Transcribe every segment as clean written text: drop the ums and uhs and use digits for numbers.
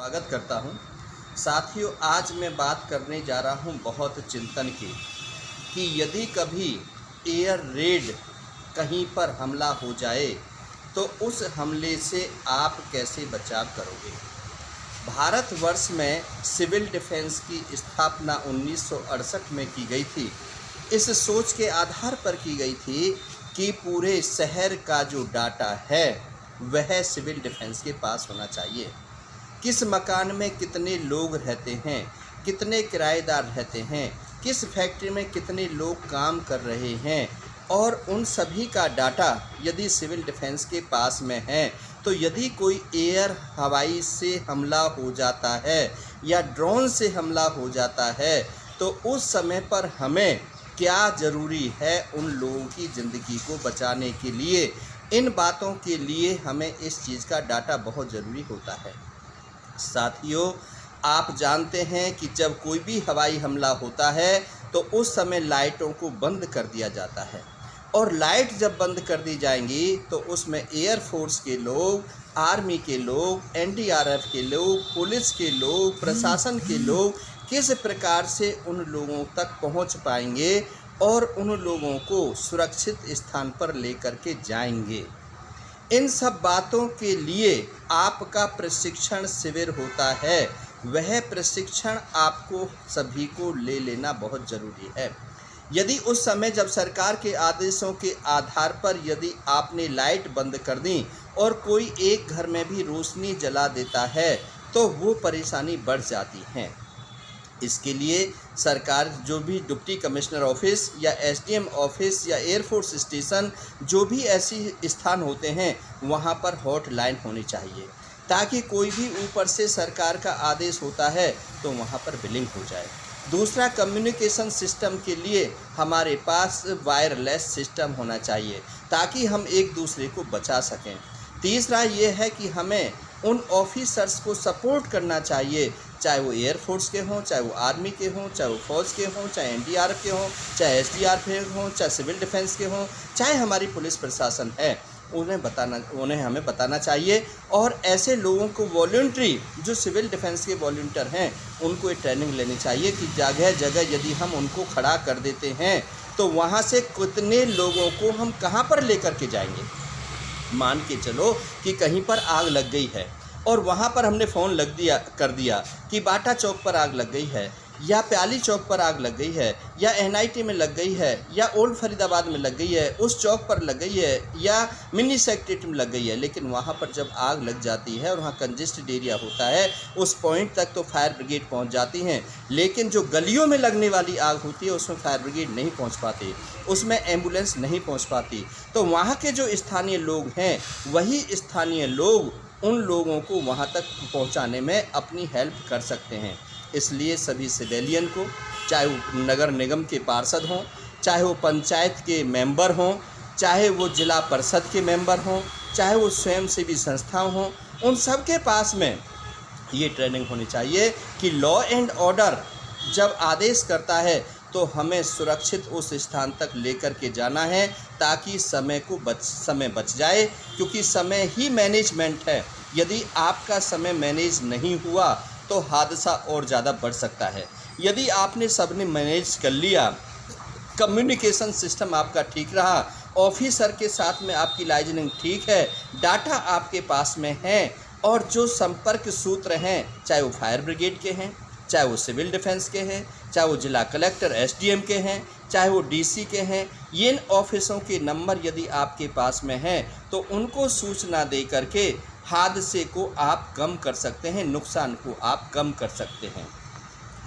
स्वागत करता हूं। साथियों, आज मैं बात करने जा रहा हूं बहुत चिंतन की कि यदि कभी एयर रेड कहीं पर हमला हो जाए तो उस हमले से आप कैसे बचाव करोगे। भारतवर्ष में सिविल डिफेंस की स्थापना 1968 में की गई थी। इस सोच के आधार पर की गई थी कि पूरे शहर का जो डाटा है वह सिविल डिफेंस के पास होना चाहिए। किस मकान में कितने लोग रहते हैं, कितने किराएदार रहते हैं, किस फैक्ट्री में कितने लोग काम कर रहे हैं, और उन सभी का डाटा यदि सिविल डिफेंस के पास में है तो यदि कोई हवाई से हमला हो जाता है या ड्रोन से हमला हो जाता है तो उस समय पर हमें क्या ज़रूरी है उन लोगों की ज़िंदगी को बचाने के लिए। इन बातों के लिए हमें इस चीज़ का डाटा बहुत ज़रूरी होता है। साथियों, आप जानते हैं कि जब कोई भी हवाई हमला होता है तो उस समय लाइटों को बंद कर दिया जाता है, और लाइट जब बंद कर दी जाएंगी तो उसमें एयरफोर्स के लोग, आर्मी के लोग, एनडीआरएफ के लोग, पुलिस के लोग, प्रशासन के लोग किस प्रकार से उन लोगों तक पहुंच पाएंगे और उन लोगों को सुरक्षित स्थान पर लेकर के जाएंगे। इन सब बातों के लिए आपका प्रशिक्षण शिविर होता है। वह प्रशिक्षण आपको सभी को ले लेना बहुत ज़रूरी है। यदि उस समय जब सरकार के आदेशों के आधार पर यदि आपने लाइट बंद कर दी और कोई एक घर में भी रोशनी जला देता है तो वो परेशानी बढ़ जाती है। इसके लिए सरकार जो भी डिप्टी कमिश्नर ऑफिस या एसडीएम ऑफिस या एयरफोर्स स्टेशन जो भी ऐसी स्थान होते हैं वहाँ पर हॉटलाइन होनी चाहिए, ताकि कोई भी ऊपर से सरकार का आदेश होता है तो वहाँ पर बिलिंग हो जाए। दूसरा, कम्युनिकेशन सिस्टम के लिए हमारे पास वायरलेस सिस्टम होना चाहिए ताकि हम एक दूसरे को बचा सकें। तीसरा ये है कि हमें उन ऑफिसर्स को सपोर्ट करना चाहिए, चाहे वो एयरफोर्स के हों, चाहे वो आर्मी के हों, चाहे वो फौज के हों, चाहे एनडीआरएफ के हों, चाहे एसडीआरएफ के हों, चाहे सिविल डिफेंस के हों, चाहे हमारी पुलिस प्रशासन है, उन्हें हमें बताना चाहिए। और ऐसे लोगों को वॉलंटरी, जो सिविल डिफेंस के वॉलंटियर हैं, उनको ये ट्रेनिंग लेनी चाहिए कि जगह जगह यदि हम उनको खड़ा कर देते हैं तो वहाँ से कितने लोगों को हम कहाँ पर लेकर के जाएंगे। मान के चलो कि कहीं पर आग लग गई है और वहाँ पर हमने फ़ोन कर दिया कि बाटा चौक पर आग लग गई है, या प्याली चौक पर आग लग गई है, या एनआईटी में लग गई है, या ओल्ड फरीदाबाद में लग गई है, उस चौक पर लग गई है, या मिनी सेक्रेटरी में लग गई है। लेकिन वहाँ पर जब आग लग जाती है और वहाँ कंजेस्टेड एरिया होता है, उस पॉइंट तक तो फायर ब्रिगेड पहुँच जाती हैं, लेकिन जो गलियों में लगने वाली आग होती है उसमें फायर ब्रिगेड नहीं पहुँच पाती, उसमें एम्बुलेंस नहीं पहुँच पाती। तो वहाँ के जो स्थानीय लोग हैं वही स्थानीय लोग उन लोगों को वहाँ तक पहुँचाने में अपनी हेल्प कर सकते हैं। इसलिए सभी सिविलियन को, चाहे वो नगर निगम के पार्षद हों, चाहे वो पंचायत के मेंबर हों, चाहे वो जिला परिषद के मेंबर हों, चाहे वो स्वयंसेवी संस्थाएं हों, उन सब के पास में ये ट्रेनिंग होनी चाहिए कि लॉ एंड ऑर्डर जब आदेश करता है तो हमें सुरक्षित उस स्थान तक लेकर के जाना है, ताकि समय बच जाए, क्योंकि समय ही मैनेजमेंट है। यदि आपका समय मैनेज नहीं हुआ तो हादसा और ज़्यादा बढ़ सकता है। यदि आपने सबने मैनेज कर लिया, कम्युनिकेशन सिस्टम आपका ठीक रहा, ऑफिसर के साथ में आपकी लाइजनिंग ठीक है, डाटा आपके पास में है, और जो संपर्क सूत्र हैं, चाहे वो फायर ब्रिगेड के हैं, चाहे वो सिविल डिफेंस के हैं, चाहे वो जिला कलेक्टर एसडीएम के हैं, चाहे वो डीसी के हैं, इन ऑफिसों के नंबर यदि आपके पास में हैं तो उनको सूचना दे करके हादसे को आप कम कर सकते हैं, नुकसान को आप कम कर सकते हैं।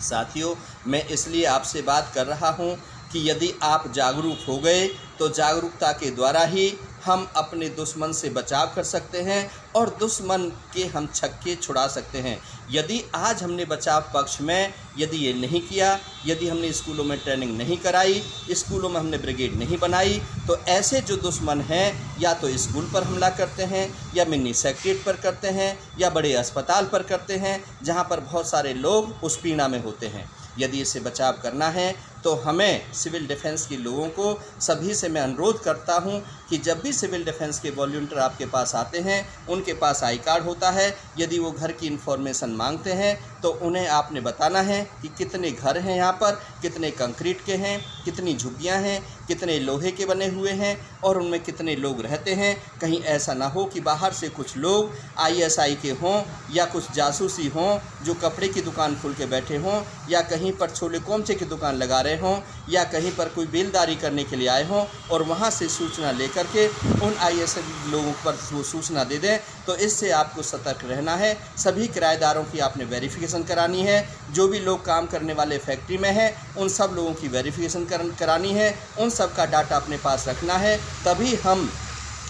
साथियों, मैं इसलिए आपसे बात कर रहा हूं कि यदि आप जागरूक हो गए तो जागरूकता के द्वारा ही हम अपने दुश्मन से बचाव कर सकते हैं और दुश्मन के हम छक्के छुड़ा सकते हैं। यदि आज हमने बचाव पक्ष में यदि ये नहीं किया, यदि हमने स्कूलों में ट्रेनिंग नहीं कराई, स्कूलों में हमने ब्रिगेड नहीं बनाई, तो ऐसे जो दुश्मन हैं या तो स्कूल पर हमला करते हैं, या मिनी सेक्रेटरी पर करते हैं, या बड़े अस्पताल पर करते हैं जहाँ पर बहुत सारे लोग उस पीड़ा में होते हैं। यदि इससे बचाव करना है तो हमें सिविल डिफेंस के लोगों को सभी से मैं अनुरोध करता हूं कि जब भी सिविल डिफेंस के वॉलंटियर आपके पास आते हैं, उनके पास आई कार्ड होता है। यदि वो घर की इन्फॉर्मेशन मांगते हैं तो उन्हें आपने बताना है कि कितने घर हैं यहाँ पर, कितने कंक्रीट के हैं, कितनी झुग्गियाँ हैं, कितने लोहे के बने हुए हैं और उनमें कितने लोग रहते हैं। कहीं ऐसा ना हो कि बाहर से कुछ लोग ISI के हों या कुछ जासूसी हों जो कपड़े की दुकान खोल के बैठे हों या कहीं पर छोले कोमचे की दुकान लगा रहे हों या कहीं पर कोई बेलदारी करने के लिए आए हों और वहाँ से सूचना लेकर के उन ISI लोगों पर वो सूचना दे दें। तो इससे आपको सतर्क रहना है। सभी किराएदारों की आपने वेरिफिकेशन करानी है। जो भी लोग काम करने वाले फैक्ट्री में हैं उन सब लोगों की वेरिफिकेशन करानी है। उन सब का डाटा अपने पास रखना है। तभी हम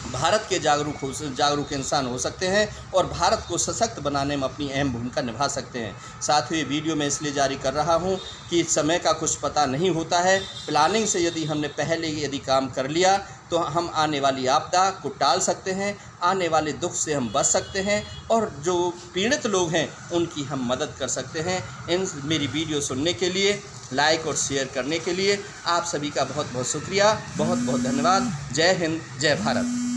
भारत के जागरूक इंसान हो सकते हैं और भारत को सशक्त बनाने में अपनी अहम भूमिका निभा सकते हैं। साथ ही ये वीडियो मैं इसलिए जारी कर रहा हूं कि समय का कुछ पता नहीं होता है। प्लानिंग से यदि हमने पहले यदि काम कर लिया तो हम आने वाली आपदा को टाल सकते हैं, आने वाले दुख से हम बच सकते हैं और जो पीड़ित लोग हैं उनकी हम मदद कर सकते हैं। मेरी वीडियो सुनने के लिए, लाइक और शेयर करने के लिए आप सभी का बहुत बहुत शुक्रिया, बहुत बहुत धन्यवाद। जय हिंद, जय भारत।